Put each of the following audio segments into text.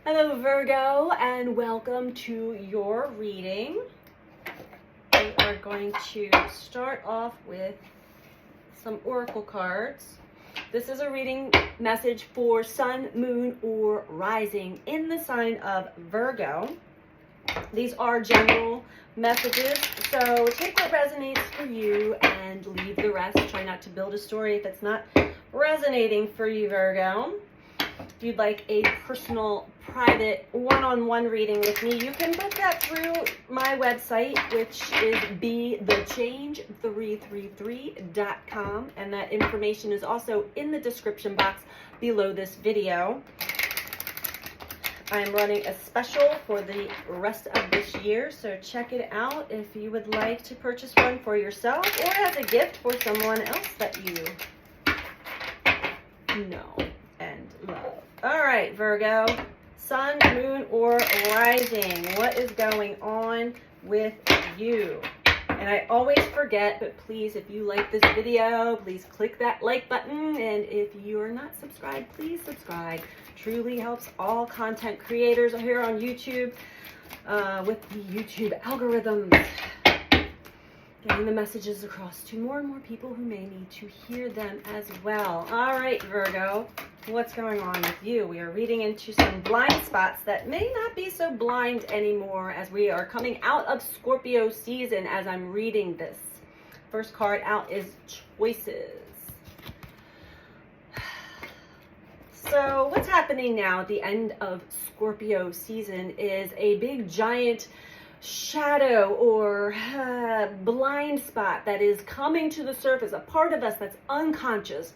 Hello Virgo, and welcome to your reading. We are going to start off with some oracle cards. This is a reading message for Sun, Moon, or Rising in the sign of Virgo. These are general messages, so take what resonates for you and leave the rest. Try not to build a story if it's not resonating for you, Virgo. If you'd like a personal, private, one-on-one reading with me, you can book that through my website, which is BeTheChange333.com, and that information is also in the description box below this video. I'm running a special for the rest of this year, so check it out if you would like to purchase one for yourself or as a gift for someone else that you know and love. All right, Virgo, Sun, Moon, or Rising, what is going on with you? And I always forget, but please, if you like this video, please click that like button. And if you are not subscribed, please subscribe. Truly helps all content creators here on YouTube with the YouTube algorithms, getting the messages across to more and more people who may need to hear them as well. All right, Virgo, what's going on with you? We are reading into some blind spots that may not be so blind anymore as we are coming out of Scorpio season as I'm reading this. First card out is choices. So what's happening now at the end of Scorpio season is a big giant shadow or blind spot that is coming to the surface, a part of us that's unconscious,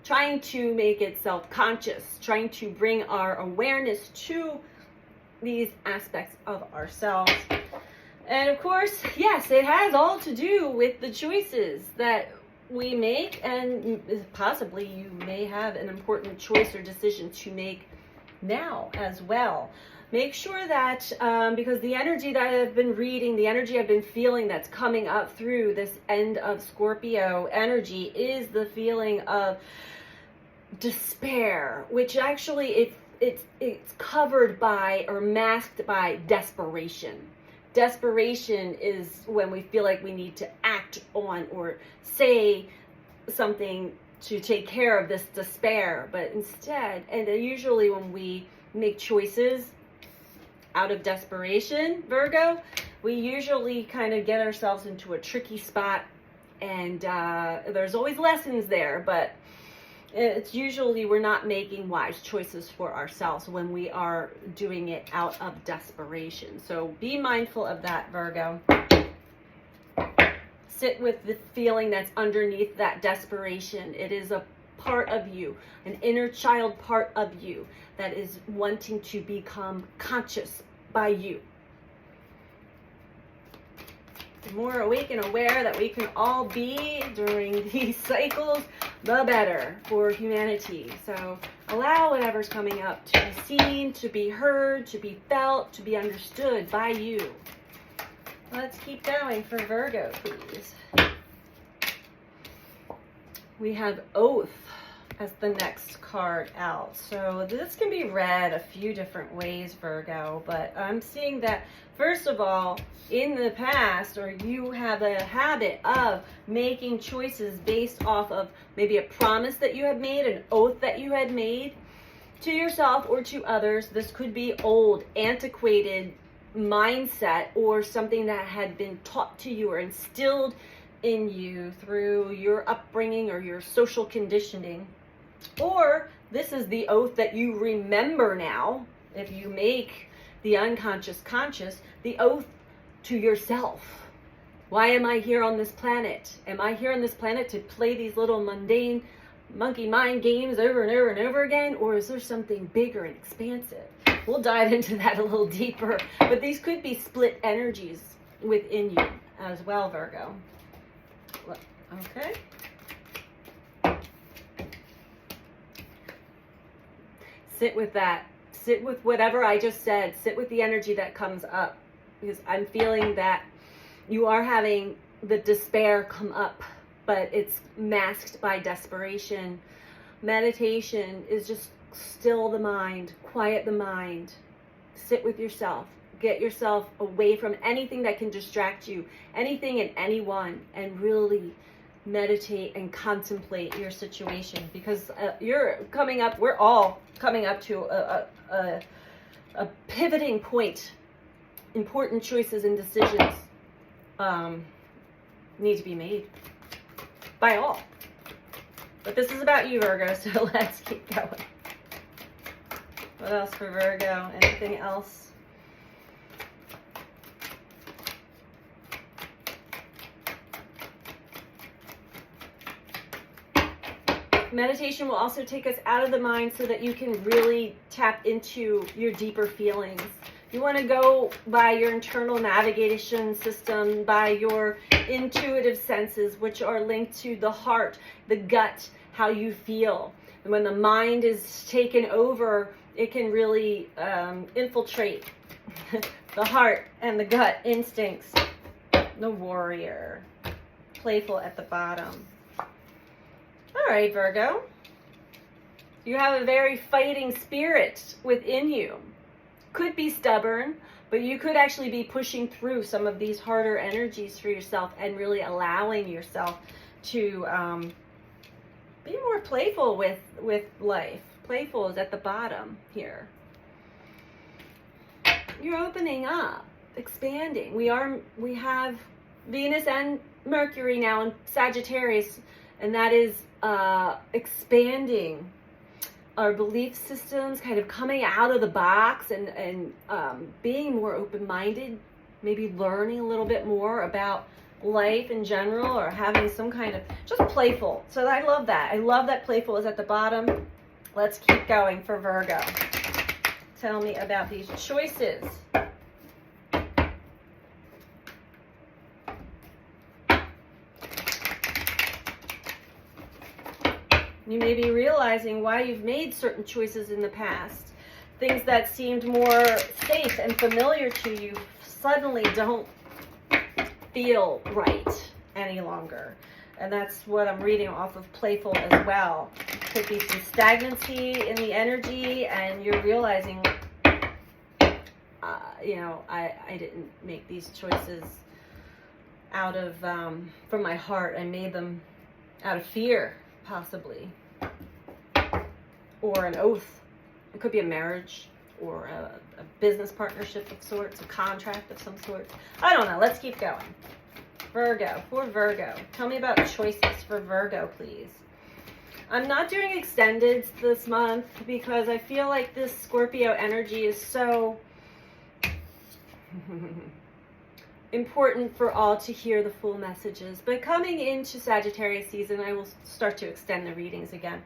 trying to make itself conscious, trying to bring our awareness to these aspects of ourselves. And of course, yes, it has all to do with the choices that we make, and possibly you may have an important choice or decision to make now as well. Make sure that, because the energy that I've been reading, the energy I've been feeling that's coming up through this end of Scorpio energy is the feeling of despair, which actually it's covered by or masked by desperation. Desperation is when we feel like we need to act on or say something to take care of this despair, but instead, and usually when we make choices out of desperation, Virgo, we usually kind of get ourselves into a tricky spot, and there's always lessons there, but it's usually we're not making wise choices for ourselves when we are doing it out of desperation. So be mindful of that, Virgo. Sit with the feeling that's underneath that desperation. It is a part of you, an inner child part of you that is wanting to become conscious by you. The more awake and aware that we can all be during these cycles, the better for humanity. So allow whatever's coming up to be seen, to be heard, to be felt, to be understood by you. Let's keep going for Virgo, please. We have Oath as the next card out. So this can be read a few different ways, Virgo, but I'm seeing that, first of all, in the past, or you have a habit of making choices based off of maybe a promise that you had made, an oath that you had made to yourself or to others. This could be old, antiquated mindset or something that had been taught to you or instilled in you through your upbringing or your social conditioning. Or this is the oath that you remember now. If you make the unconscious conscious, the oath to yourself. Why am I here on this planet? Am I here on this planet to play these little mundane monkey mind games over and over and over again? Or is there something bigger and expansive? We'll dive into that a little deeper. But these could be split energies within you as well, Virgo. Okay. Sit with that. Sit with whatever I just said. Sit with the energy that comes up. Because I'm feeling that you are having the despair come up, but it's masked by desperation. Meditation is just still the mind, quiet the mind, sit with yourself, get yourself away from anything that can distract you, anything and anyone, and really meditate and contemplate your situation, because we're all coming up to a pivoting point. Important choices and decisions need to be made by all. But this is about you, Virgo, so let's keep going. What else for Virgo? Anything else? Meditation will also take us out of the mind so that you can really tap into your deeper feelings. You want to go by your internal navigation system, by your intuitive senses, which are linked to the heart, the gut, how you feel. And when the mind is taken over, it can really infiltrate the heart and the gut instincts. The warrior, playful at the bottom. All right, Virgo. You have a very fighting spirit within you. Could be stubborn, but you could actually be pushing through some of these harder energies for yourself and really allowing yourself to be more playful with life. Playful is at the bottom here. You're opening up, expanding. We have Venus and Mercury now in Sagittarius, and that is expanding our belief systems, kind of coming out of the box and being more open-minded, maybe learning a little bit more about life in general, or having some kind of just playful. So I love that. I love that playful is at the bottom. Let's keep going for Virgo. Tell me about these choices. You may be realizing why you've made certain choices in the past. Things that seemed more safe and familiar to you suddenly don't feel right any longer. And that's what I'm reading off of Playful as well. Could be some stagnancy in the energy, and you're realizing, I didn't make these choices out of, from my heart. I made them out of fear, possibly, or an oath. It could be a marriage or a business partnership of sorts, a contract of some sort. I don't know. Let's keep going. Virgo, for Virgo. Tell me about choices for Virgo, please. I'm not doing extended this month because I feel like this Scorpio energy is so important for all to hear the full messages. But coming into Sagittarius season, I will start to extend the readings again.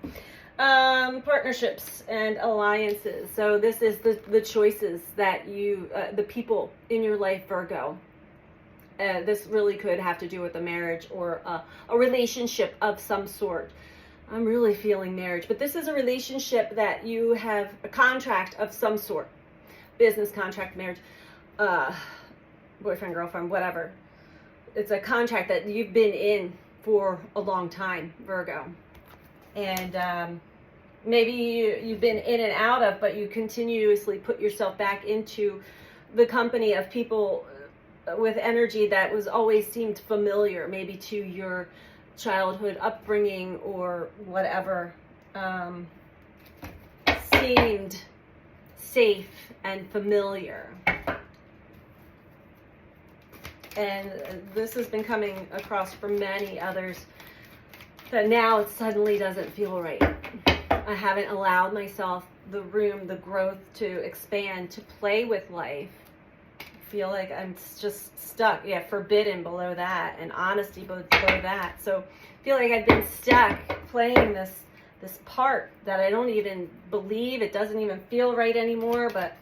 Partnerships and alliances. So this is the choices that you, the people in your life, Virgo. This really could have to do with a marriage or a relationship of some sort. I'm really feeling marriage, but this is a relationship that you have a contract of some sort. Business contract, marriage, boyfriend, girlfriend, whatever. It's a contract that you've been in for a long time, Virgo. And maybe you've been in and out of, but you continuously put yourself back into the company of people with energy that was always seemed familiar, maybe to your childhood upbringing or whatever, seemed safe and familiar. And this has been coming across for many others, that now it suddenly doesn't feel right. I haven't allowed myself the room, the growth to expand, to play with life. Feel like I'm just stuck. Yeah, forbidden below that, and honesty below that. So I feel like I've been stuck playing this part that I don't even believe. It doesn't even feel right anymore. But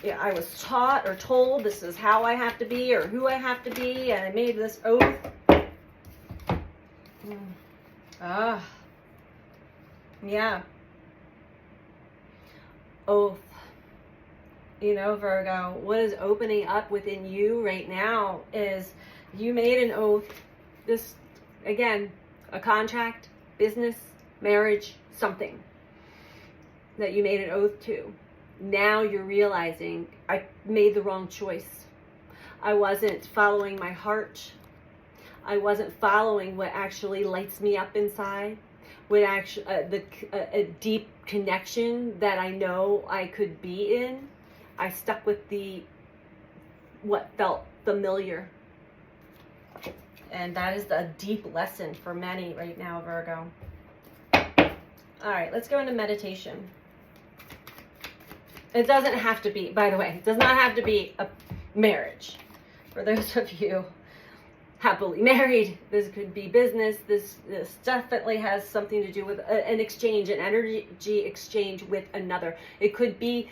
yeah, I was taught or told this is how I have to be or who I have to be, and I made this oath. Yeah. Oath. You know, Virgo, what is opening up within you right now is you made an oath. This, again, a contract, business, marriage, something. that you made an oath to. Now you're realizing I made the wrong choice. I wasn't following my heart. I wasn't following what actually lights me up inside, what actually a deep connection that I know I could be in. I stuck with what felt familiar. And that is a deep lesson for many right now, Virgo. All right, let's go into meditation. It doesn't have to be, by the way, it does not have to be a marriage. For those of you happily married, this could be business. This definitely has something to do with an exchange, an energy exchange with another. It could be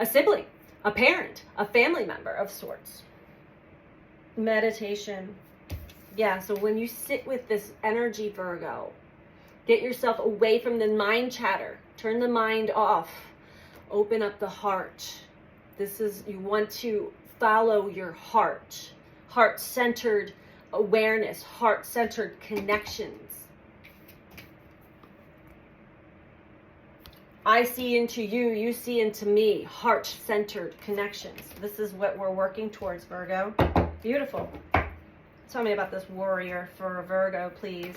a sibling, a parent, a family member of sorts. Meditation. Yeah, so when you sit with this energy, Virgo, get yourself away from the mind chatter. Turn the mind off. Open up the heart. You want to follow your heart. Heart-centered awareness, heart-centered connections. I see into you, you see into me, heart-centered connections. This is what we're working towards, Virgo. Beautiful. Tell me about this warrior for Virgo, please.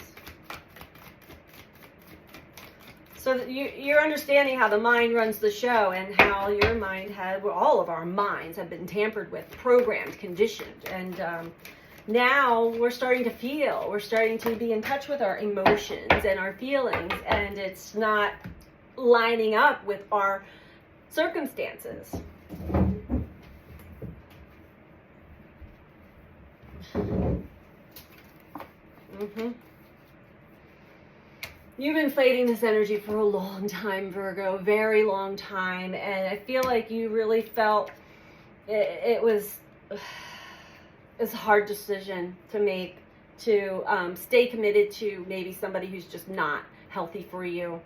So that you're understanding how the mind runs the show and how your mind all of our minds have been tampered with, programmed, conditioned. And now we're starting to feel, we're starting to be in touch with our emotions and our feelings, and it's not lining up with our circumstances. You've been fighting this energy for a long time, Virgo, very long time, and I feel like you really felt it's a hard decision to make, to stay committed to maybe somebody who's just not healthy for you.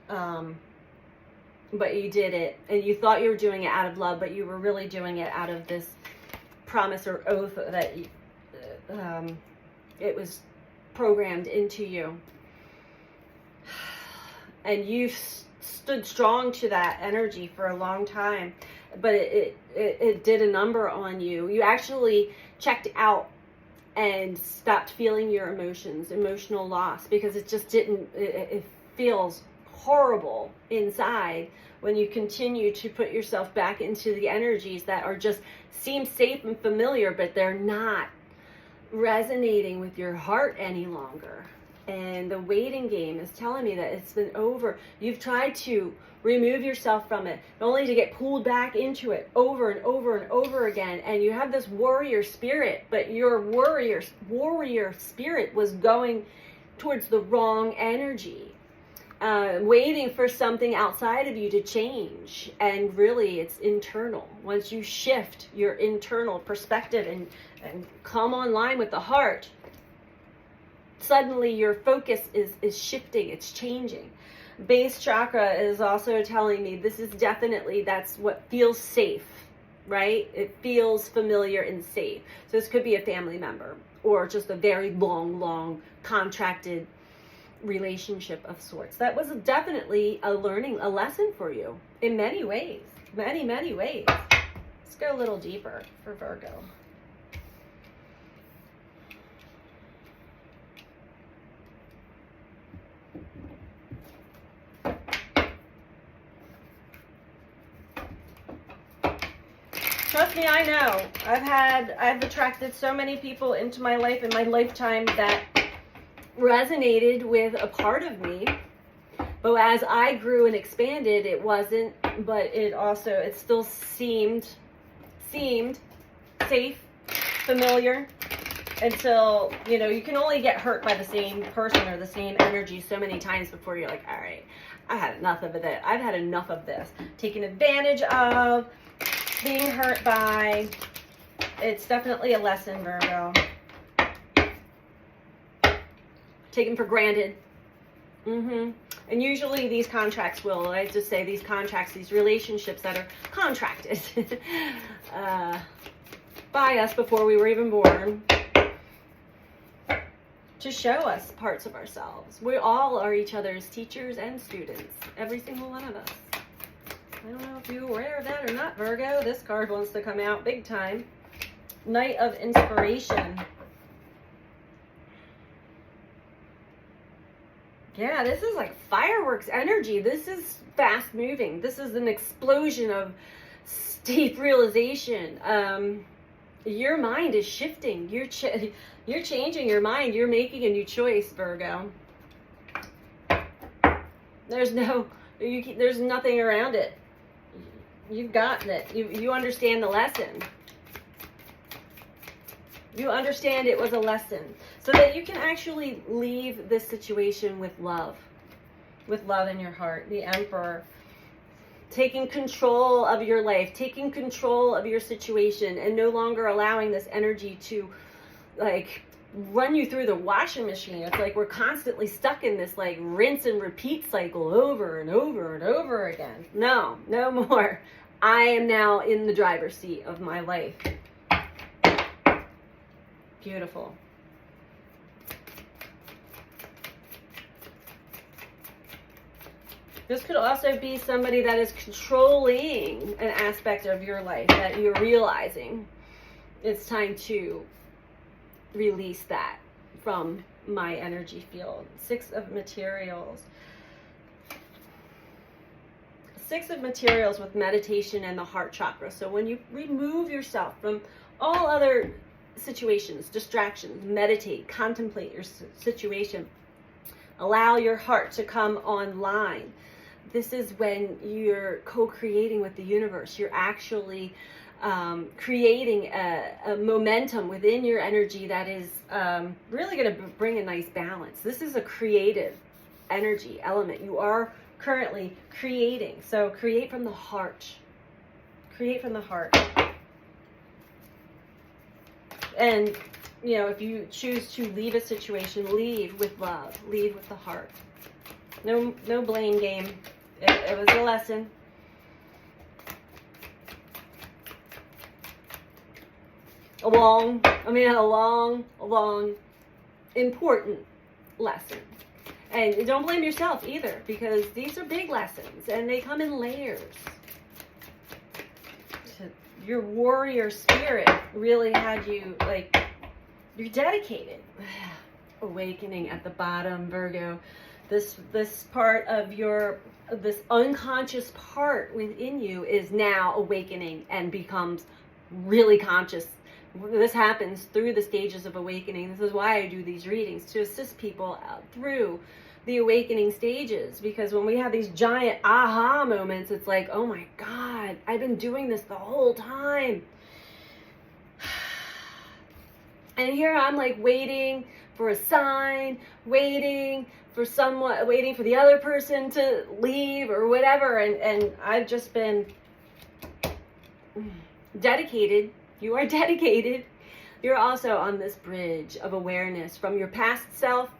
But you did it, and you thought you were doing it out of love, but you were really doing it out of this promise or oath that it was programmed into you. And you've stood strong to that energy for a long time, but it did a number on you. You actually checked out and stopped feeling your emotions, emotional loss, because it just didn't, it feels horrible inside when you continue to put yourself back into the energies that are just seem safe and familiar, but they're not resonating with your heart any longer. And the waiting game is telling me that it's been over. You've tried to remove yourself from it, only to get pulled back into it over and over and over again. And you have this warrior spirit, but your warrior spirit was going towards the wrong energy, waiting for something outside of you to change. And really, it's internal. Once you shift your internal perspective and come online with the heart, suddenly your focus is shifting, it's changing. Base chakra is also telling me this is definitely, that's what feels safe, right? It feels familiar and safe. So this could be a family member or just a very long contracted relationship of sorts. That was definitely a lesson for you in many ways, many ways. Let's go a little deeper for Virgo. Trust me, I know. I've attracted so many people into my life in my lifetime that resonated with a part of me. But as I grew and expanded, it wasn't, but it still seemed safe, familiar, until, you can only get hurt by the same person or the same energy so many times before you're like, all right, I had enough of it. I've had enough of this. Taken advantage of, being hurt by. It's definitely a lesson, Virgo. Taken for granted. And usually these contracts I just say these contracts, these relationships that are contracted by us before we were even born, to show us parts of ourselves. We all are each other's teachers and students. Every single one of us. I don't know if you're aware of that or not, Virgo. This card wants to come out big time. Knight of Inspiration. Yeah, this is like fireworks energy. This is fast moving. This is an explosion of deep realization. Your mind is shifting. You're changing your mind. You're making a new choice, Virgo. There's nothing around it. You've gotten it. You understand the lesson. You understand it was a lesson, so that you can actually leave this situation with love in your heart. The Emperor, taking control of your life, taking control of your situation, and no longer allowing this energy to like run you through the washing machine. It's like we're constantly stuck in this like rinse and repeat cycle over and over and over again. No more. I am now in the driver's seat of my life. Beautiful. This could also be somebody that is controlling an aspect of your life that you're realizing it's time to release that from my energy field. Six of Materials. Six of Materials with meditation and the heart chakra. So when you remove yourself from all other situations, distractions, meditate, contemplate your situation, allow your heart to come online. This is when you're co-creating with the universe. You're actually creating a momentum within your energy that is really going to bring a nice balance. This is a creative energy element. You are currently creating. So create from the heart. Create from the heart. And, you know, if you choose to leave a situation, leave with love. Leave with the heart. No blame game. It was a lesson. A long, important lesson. And don't blame yourself either, because these are big lessons and they come in layers. Your warrior spirit really had you, like, you're dedicated. Awakening at the bottom, Virgo. This part of this unconscious part within you is now awakening and becomes really conscious. This happens through the stages of awakening. This is why I do these readings, to assist people through the awakening stages, because when we have these giant aha moments, it's like, oh my God, I've been doing this the whole time. And here I'm like waiting for a sign, waiting for the other person to leave or whatever. And I've just been dedicated. You are dedicated. You're also on this bridge of awareness from your past self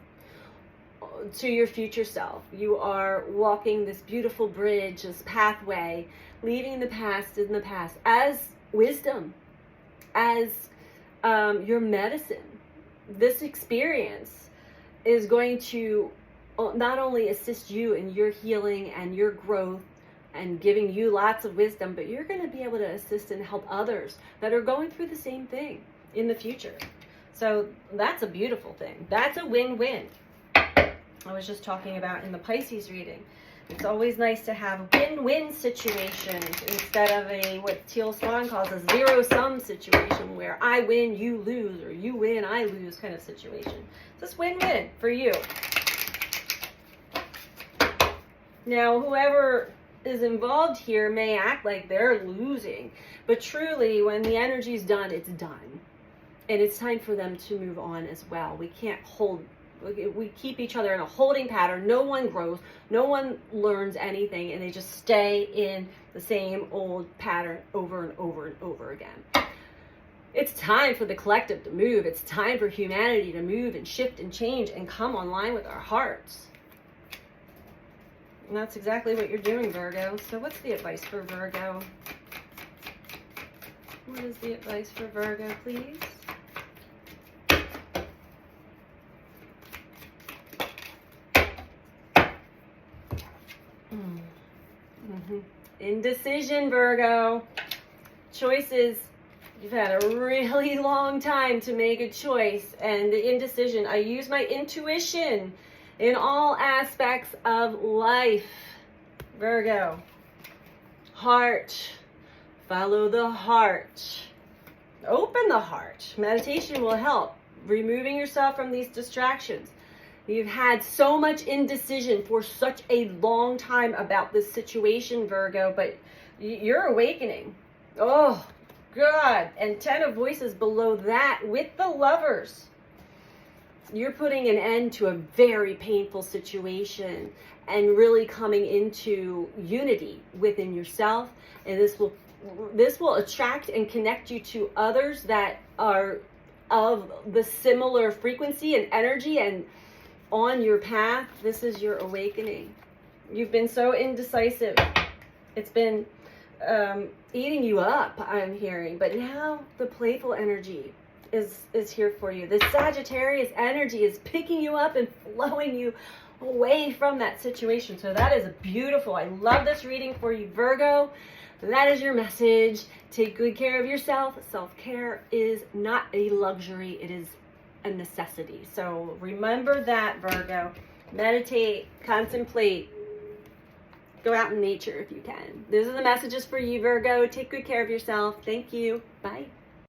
to your future self. You are walking this beautiful bridge, this pathway, leaving the past in the past as wisdom, as your medicine. This experience is going to not only assist you in your healing and your growth and giving you lots of wisdom, but you're going to be able to assist and help others that are going through the same thing in the future. So that's a beautiful thing. That's a win-win. I was just talking about in the Pisces reading. It's always nice to have win-win situations instead of what Teal Swan calls a zero-sum situation where I win, you lose, or you win, I lose kind of situation. It's win-win for you. Now, whoever is involved here may act like they're losing, but truly, when the energy's done, it's done. And it's time for them to move on as well. We keep each other in a holding pattern. No one grows, no one learns anything, and they just stay in the same old pattern over and over and over again. It's time for the collective to move. It's time for humanity to move and shift and change and come online with our hearts. And that's exactly what you're doing, Virgo. So what's the advice for Virgo? What is the advice for Virgo, please? Indecision, Virgo. Choices. You've had a really long time to make a choice. And the indecision, I use my intuition in all aspects of life. Virgo. Heart. Follow the heart. Open the heart. Meditation will help. Removing yourself from these distractions. You've had so much indecision for such a long time about this situation, Virgo, but you're awakening. Oh, God. And 10 of Voices below that with the Lovers. You're putting an end to a very painful situation and really coming into unity within yourself. And this will attract and connect you to others that are of the similar frequency and energy and on your path. This is your awakening. You've been so indecisive. It's been eating you up, I'm hearing. But now the playful energy is here for you. The Sagittarius energy is picking you up and flowing you away from that situation. So that is beautiful. I love this reading for you, Virgo. That is your message. Take good care of yourself. Self-care is not a luxury. It is a necessity. So remember that, Virgo. Meditate, contemplate, go out in nature if you can. Those are the messages for you, Virgo. Take good care of yourself. Thank you. Bye.